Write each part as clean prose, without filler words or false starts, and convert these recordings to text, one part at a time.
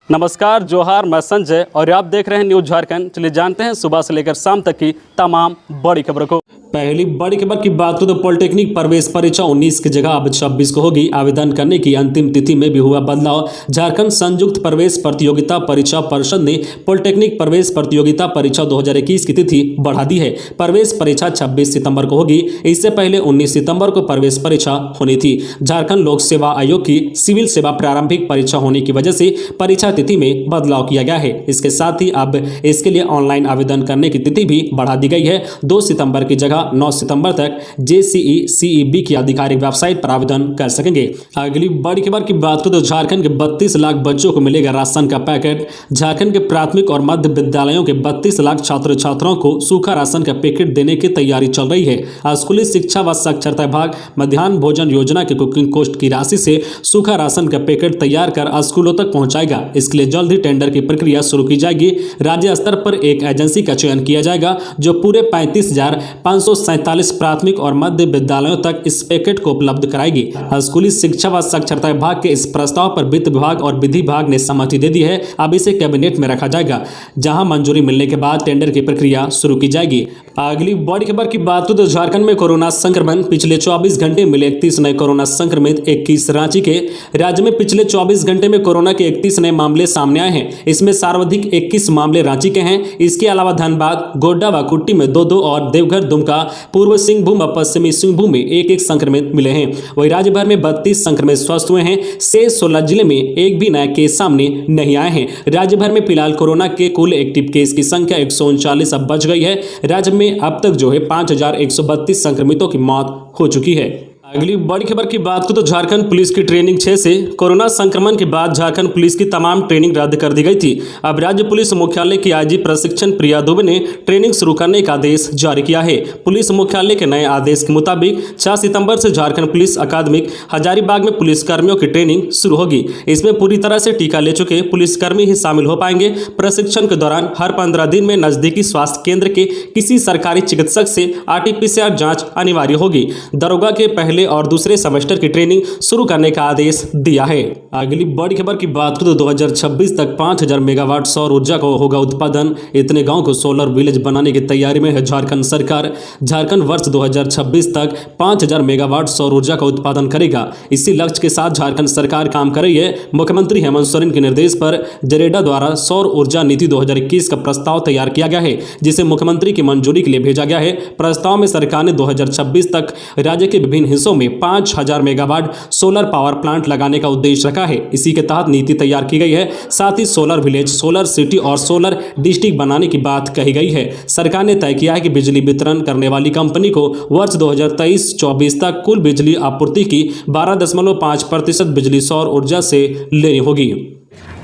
नमस्कार, जोहार, मैं संजय और आप देख रहे हैं न्यूज झारखंड। चलिए जानते हैं सुबह से लेकर शाम तक की तमाम बड़ी खबरों को। पहली बड़ी खबर की बात करें तो पॉलिटेक्निक प्रवेश परीक्षा 19 की जगह अब 26 को होगी। आवेदन करने की अंतिम तिथि में भी हुआ बदलाव। झारखंड संयुक्त प्रवेश प्रतियोगिता परीक्षा परिषद ने पॉलिटेक्निक प्रवेश प्रतियोगिता परीक्षा 2021 की तिथि बढ़ा दी है। प्रवेश परीक्षा 26 सितंबर को होगी। इससे पहले 19 सितंबर को प्रवेश परीक्षा होनी थी। झारखंड लोक सेवा आयोग की सिविल सेवा प्रारंभिक परीक्षा होने की वजह से परीक्षा तिथि में बदलाव किया गया है। इसके साथ ही अब इसके लिए ऑनलाइन आवेदन करने की तिथि भी बढ़ा दी गई है। 2 सितंबर की जगह 9 सितंबर तक जेसीई सीईबी की आधिकारिक वेबसाइट पर आवेदन कर सकेंगे। अगली बड़ी खबर की बात करें तो झारखंड के 32 लाख बच्चों को मिलेगा राशन का पैकेट। झारखंड के प्राथमिक और मध्य विद्यालयों के 32 लाख छात्र छात्राओं को सूखा राशन का पैकेट देने की तैयारी चल रही है। स्कूली शिक्षा व साक्षरता विभाग मध्याह्न भोजन योजना के कुकिंग कोस्ट की राशि से सूखा राशन का पैकेट तैयार कर स्कूलों तक पहुंचाएगा। इसके लिए जल्द ही टेंडर की प्रक्रिया शुरू की जाएगी। राज्य स्तर पर एक एजेंसी का चयन किया जाएगा जो पूरे 35,547 प्राथमिक और मध्य विद्यालयों तक इस पैकेट को उपलब्ध कराएगी। स्कूली शिक्षा व साक्षरता विभाग के इस प्रस्ताव पर वित्त विभाग और विधि विभाग ने सहमति दे दी है। अब इसे कैबिनेट में रखा जाएगा, जहां मंजूरी मिलने के बाद टेंडर की प्रक्रिया शुरू की जाएगी। अगली बड़ी खबर की बात करें तो झारखंड में कोरोना संक्रमण पिछले 24 घंटे मिले 31 नए कोरोना संक्रमित 21 रांची के। राज्य में पिछले 24 घंटे में कोरोना के 31 नए मामले सामने आए हैं। इसमें सर्वाधिक 21 मामले रांची के हैं। इसके अलावा धनबाद, गोड्डा व कुट्टी में 2-2 और देवघर, दुमका, पूर्व सिंहभूम और पश्चिमी सिंहभूम में 1-1 संक्रमित मिले हैं। वहीं राज्य भर में 32 संक्रमित स्वस्थ हुए हैं। शेष 16 जिले में एक भी नया केस सामने नहीं आए हैं। राज्य भर में फिलहाल कोरोना के कुल एक्टिव केस की संख्या 139 अब बच गई है। राज्य में अब तक 5,132 संक्रमितों की मौत हो चुकी है। अगली बड़ी खबर की बात करें तो झारखंड पुलिस की ट्रेनिंग 6 से। कोरोना संक्रमण के बाद झारखंड पुलिस की तमाम ट्रेनिंग रद्द कर दी गई थी। अब राज्य पुलिस मुख्यालय की आईजी प्रशिक्षण प्रिया दुबे ने ट्रेनिंग शुरू करने का आदेश जारी किया है। पुलिस मुख्यालय के नए आदेश के मुताबिक 6 सितंबर से झारखंड पुलिस अकादमिक हजारीबाग में पुलिसकर्मियों की ट्रेनिंग शुरू होगी। इसमें पूरी तरह से टीका ले चुके पुलिसकर्मी ही शामिल हो पाएंगे। प्रशिक्षण के दौरान हर 15 दिन में नजदीकी स्वास्थ्य केंद्र के किसी सरकारी चिकित्सक से RT-PCR जांच अनिवार्य होगी। दरोगा के पहले और दूसरे सेमेस्टर की ट्रेनिंग शुरू करने का आदेश दिया है। अगली बड़ी खबर की बात करें तो 2026 तक 5,000 मेगावाट सौर ऊर्जा का होगा उत्पादन। इतने गांव को सोलर विलेज बनाने की तैयारी में है झारखंड सरकार। झारखंड वर्ष 2026 तक 5,000 मेगावाट सौर ऊर्जा का उत्पादन करेगा। इसी लक्ष्य के साथ झारखंड सरकार काम कर रही है। मुख्यमंत्री हेमंत सोरेन के निर्देश पर जरेडा द्वारा सौर ऊर्जा नीति 2021 का प्रस्ताव तैयार किया गया है, जिसे मुख्यमंत्री की मंजूरी के लिए भेजा गया है। प्रस्ताव में सरकार ने 2026 तक राज्य के विभिन्न हिस्सों में 5,000 मेगावाट सोलर पावर प्लांट लगाने का उद्देश्य रखा है। इसी के तहत नीति तैयार की गई है। साथ ही सोलर विलेज, सोलर सिटी और सोलर डिस्ट्रिक्ट बनाने की बात कही गई है। सरकार ने तय किया है कि बिजली वितरण करने वाली कंपनी को वर्ष 2023-24 तक कुल बिजली आपूर्ति की 12.5% बिजली सौर ऊर्जा से लेनी होगी।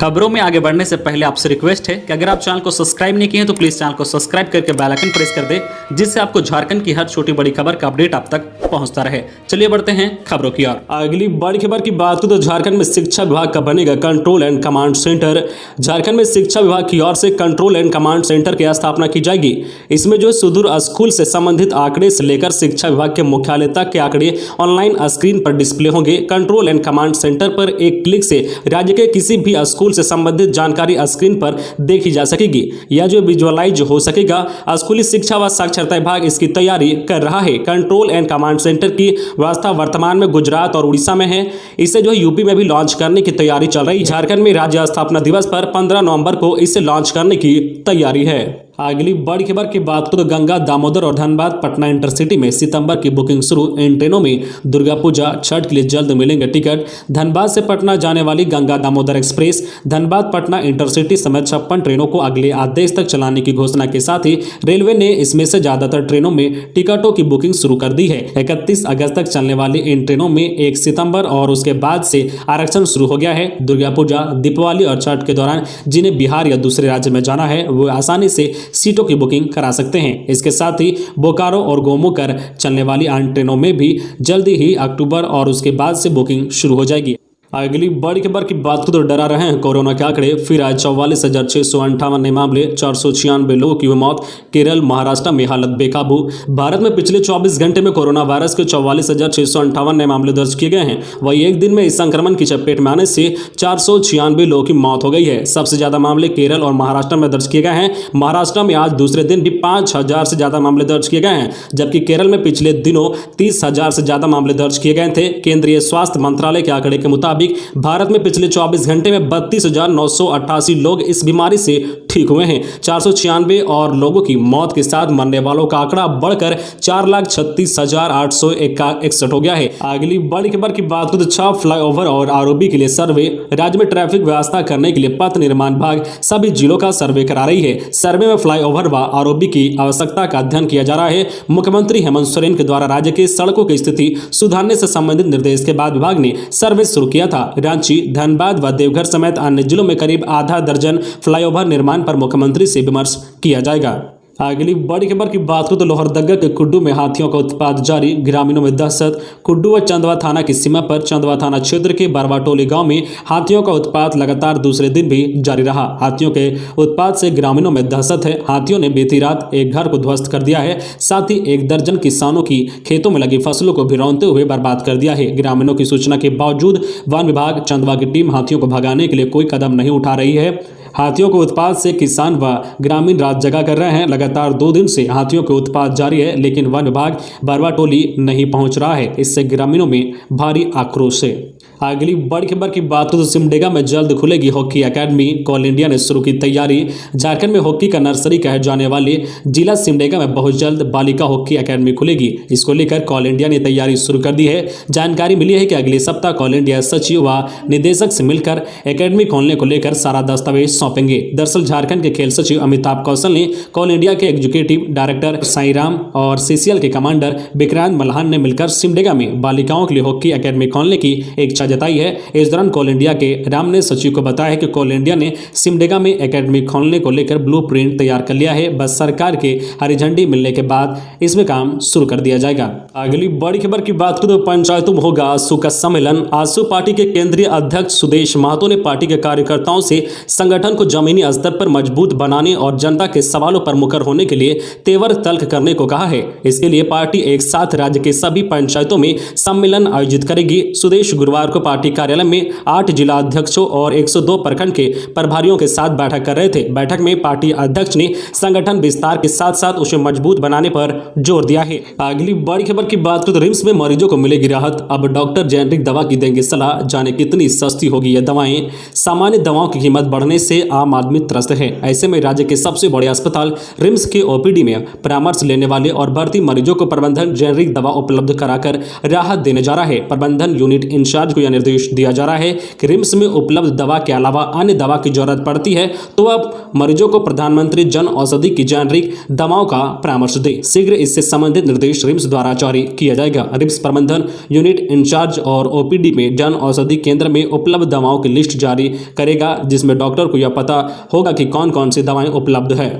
खबरों में आगे बढ़ने से पहले आपसे रिक्वेस्ट है कि अगर आप चैनल को सब्सक्राइब नहीं किए हैं तो प्लीज चैनल को सब्सक्राइब करके बेल आइकन प्रेस कर दें, जिससे आपको झारखंड की हर छोटी बड़ी खबर का अपडेट आप तक पहुंचता रहे। चलिए बढ़ते हैं खबरों की ओर। अगली बड़ी खबर की बात करें तो झारखंड में शिक्षा विभाग का बनेगा control and command centre. Jharkhand में शिक्षा विभाग की ओर से कंट्रोल एंड कमांड सेंटर की स्थापना की जाएगी। इसमें जो सुदूर स्कूल से संबंधित आंकड़े से लेकर शिक्षा विभाग के मुख्यालय तक के आंकड़े ऑनलाइन स्क्रीन पर डिस्प्ले होंगे। कंट्रोल एंड कमांड सेंटर पर एक क्लिक से राज्य के किसी भी स्कूल से संबंधित जानकारी स्क्रीन पर देखी जा सकेगी। यह जो विजुअलाइज हो सकेगा। स्कूली शिक्षा व साक्षरता विभाग इसकी तैयारी कर रहा है। कंट्रोल एंड कमांड सेंटर की व्यवस्था वर्तमान में गुजरात और उड़ीसा में है। इसे जो यूपी में भी लॉन्च करने की तैयारी चल रही है। झारखंड में राज्य स्थापना दिवस पर 15 नवंबर को इसे लॉन्च करने की तैयारी है। अगली बड़ी खबर की बात करें तो गंगा, दामोदर और धनबाद पटना इंटरसिटी में सितंबर की बुकिंग शुरू। इन ट्रेनों में दुर्गा पूजा, छठ के लिए जल्द मिलेंगे टिकट। धनबाद से पटना जाने वाली गंगा दामोदर एक्सप्रेस, धनबाद पटना इंटरसिटी समेत 56 ट्रेनों को अगले आदेश तक चलाने की घोषणा के साथ ही रेलवे ने इसमें से ज्यादातर ट्रेनों में टिकटों की बुकिंग शुरू कर दी है। 31 अगस्त तक चलने वाली इन ट्रेनों में 1 सितंबर और उसके बाद से आरक्षण शुरू हो गया है। दुर्गा पूजा, दीपावली और छठ के दौरान जिन्हें बिहार या दूसरे राज्य में जाना है वो आसानी से सीटों की बुकिंग करा सकते हैं। इसके साथ ही बोकारो और गोमुकर चलने वाली अन्य ट्रेनों में भी जल्दी ही अक्टूबर और उसके बाद से बुकिंग शुरू हो जाएगी। अगली बड़ी खबर की बात को तो डरा रहे हैं कोरोना के आंकड़े। फिर आए 44,658 नए मामले, 496 लोगों की हुई मौत। केरल महाराष्ट्र में हालत बेकाबू। भारत में पिछले 24 घंटे में कोरोना वायरस के 44,658 नए मामले दर्ज किए गए हैं। वहीं एक दिन में इस संक्रमण की चपेट में आने से 496 लोगों की मौत हो गई है। सबसे ज्यादा मामले केरल और महाराष्ट्र में दर्ज किए गए हैं। महाराष्ट्र में आज दूसरे दिन भी 5,000 से ज्यादा मामले दर्ज किए गए हैं, जबकि केरल में पिछले दिनों 30,000 से ज्यादा मामले दर्ज किए गए थे। केंद्रीय स्वास्थ्य मंत्रालय के आंकड़े के मुताबिक भारत में पिछले 24 घंटे में 32,988 लोग इस बीमारी से ठीक हुए हैं। 496 और लोगों की मौत के साथ मरने वालों का आंकड़ा बढ़कर 4,36,861 हो गया है। अगली बड़ी खबर की बात करें तो 6 फ्लाईओवर और आरओबी के लिए सर्वे। राज्य में ट्रैफिक व्यवस्था करने के लिए पथ निर्माण विभाग सभी जिलों का सर्वे करा रही है। सर्वे में फ्लाईओवर व आरओबी की आवश्यकता का अध्ययन किया जा रहा है। मुख्यमंत्री हेमंत सोरेन के द्वारा राज्य के सड़कों की स्थिति सुधारने से संबंधित निर्देश के बाद विभाग ने सर्वे शुरू किया था। रांची, धनबाद व देवघर समेत अन्य जिलों में करीब आधा दर्जन फ्लाईओवर निर्माण पर मुख्यमंत्री से विमर्श किया जाएगा। अगली बड़ी खबर की बात करें तो लोहरदगा के कुड्डू में हाथियों का उत्पात जारी, ग्रामीणों में दहशत। कुड्डू व चंदवा थाना की सीमा पर चंदवा थाना क्षेत्र के बरवाटोली गांव में हाथियों का उत्पात लगातार दूसरे दिन भी जारी रहा। हाथियों के उत्पात से ग्रामीणों में दहशत है। हाथियों ने बीती रात एक घर को ध्वस्त कर दिया है, साथ ही 1 दर्जन किसानों की खेतों में लगी फसलों को भी रौंदते हुए बर्बाद कर दिया है। ग्रामीणों की सूचना के बावजूद वन विभाग चंदवा की टीम हाथियों को भगाने के लिए कोई कदम नहीं उठा रही है। हाथियों के उत्पात से किसान व ग्रामीण रात जगा कर रहे हैं। लगातार 2 दिन से हाथियों के उत्पात जारी है, लेकिन वन विभाग बरवाटोली नहीं पहुंच रहा है। इससे ग्रामीणों में भारी आक्रोश है। अगली बड़ी खबर की बात करें तो सिमडेगा में जल्द खुलेगी हॉकी एकेडमी। कॉल इंडिया ने शुरू की तैयारी। झारखंड में हॉकी का नर्सरी कहे जाने वाले जिला सिमडेगा में बहुत जल्द बालिका हॉकी एकेडमी खुलेगी। इसको लेकर कॉल इंडिया ने तैयारी शुरू कर दी है। जानकारी मिली है कि अगले सप्ताह कॉल इंडिया सचिव व निदेशक से मिलकर एकेडमी खोलने को लेकर सारा दस्तावेज सौंपेंगे। दरअसल झारखंड के खेल सचिव अमिताभ कौशल ने कॉल इंडिया के एग्जीक्यूटिव डायरेक्टर साईराम और सीसीएल के कमांडर विक्रांत मल्हान ने मिलकर सिमडेगा में बालिकाओं के लिए हॉकी एकेडमी खोलने की इच्छा जताई है। इस दौरान कॉल इंडिया के राम ने सचिव को बताया कि कॉल इंडिया ने सिमडेगा में एकेडमी खोलने को लेकर ब्लूप्रिंट तैयार कर लिया है। बस सरकार के हरी झंडी मिलने के बाद इसमें काम शुरू कर दिया जाएगा। अगली बड़ी खबर की बात करें तो पंचायतों में होगा आसू का सम्मेलन। आसू पार्टी के केंद्रीय अध्यक्ष सुदेश महतो ने पार्टी के कार्यकर्ताओं से संगठन को जमीनी स्तर पर मजबूत बनाने और जनता के सवालों पर मुखर होने के लिए तेवर तल्ख करने को कहा है। इसके लिए पार्टी एक साथ राज्य के सभी पंचायतों में सम्मेलन आयोजित करेगी। सुदेश गुरुवार को पार्टी कार्यालय में 8 जिला अध्यक्षों और 102 प्रखंड के प्रभारियों के साथ बैठक कर रहे थे। बैठक में पार्टी अध्यक्ष ने संगठन विस्तार के साथ साथ उसे मजबूत बनाने पर जोर दिया है। अगली बड़ी खबर की बात करें तो रिम्स में मरीजों को मिलेगी राहत। अब डॉक्टर जेनरिक दवा की देंगे सलाह। जाने कितनी सस्ती होगी ये दवाएं। सामान्य दवाओं की कीमत बढ़ने से आम आदमी त्रस्त है। ऐसे में राज्य के सबसे बड़े अस्पताल रिम्स के ओपीडी में परामर्श लेने वाले और भर्ती मरीजों को प्रबंधन जेनरिक दवा उपलब्ध कराकर राहत देने जा रहा है। प्रबंधन यूनिट इंचार्ज को यह निर्देश दिया जा रहा है कि रिम्स में उपलब्ध दवा के अलावा अन्य दवा की जरूरत पड़ती है तो अब मरीजों को प्रधानमंत्री जन औषधि की जेनरिक दवाओं का परामर्श दे। शीघ्र इससे संबंधित निर्देश रिम्स द्वारा जारी किया जाएगा। रिम्स प्रबंधन यूनिट इंचार्ज और ओपीडी में जन औषधि केंद्र में उपलब्ध दवाओं की लिस्ट जारी करेगा, जिसमें डॉक्टर को यह पता होगा कि कौन कौन सी दवाएं उपलब्ध है।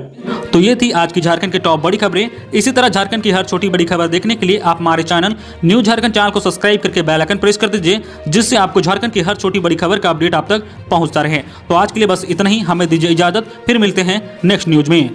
तो ये थी आज की झारखंड की टॉप बड़ी खबरें। इसी तरह झारखंड की हर छोटी बड़ी खबर देखने के लिए आप हमारे चैनल न्यूज झारखंड चैनल को सब्सक्राइब करके बेल आइकन प्रेस कर दीजिए, जिससे आपको झारखंड की हर छोटी बड़ी खबर का अपडेट आप तक पहुंचता रहे। तो आज के लिए बस इतना ही। हमें दीजिए इजाजत, फिर मिलते हैं नेक्स्ट न्यूज में।